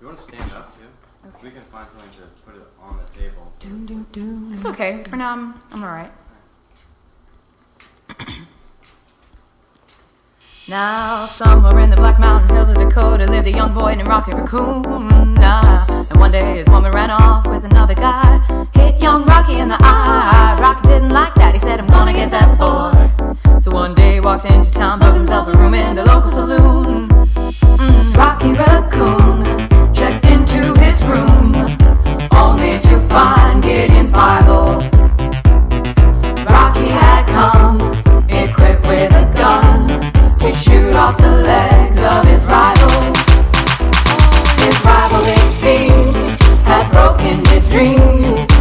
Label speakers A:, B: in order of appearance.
A: you want to stand up too? So we can find something to put it on the table.
B: It's okay. For now, I'm all right. Now, somewhere in the Black Mountain Hills of Dakota lived a young boy named Rocky Raccoon. And one day his woman ran off with another guy, hit young Rocky in the eye. Rocky didn't like that. He said, I'm gonna get that boy. So one day he walked into town, booked himself a room in the local saloon. Rocky Raccoon checked into his room, only to find Gideon's Bible. Rocky had come equipped with a gun to shoot off the legs of his rival. His rival, it seems, had broken his dreams.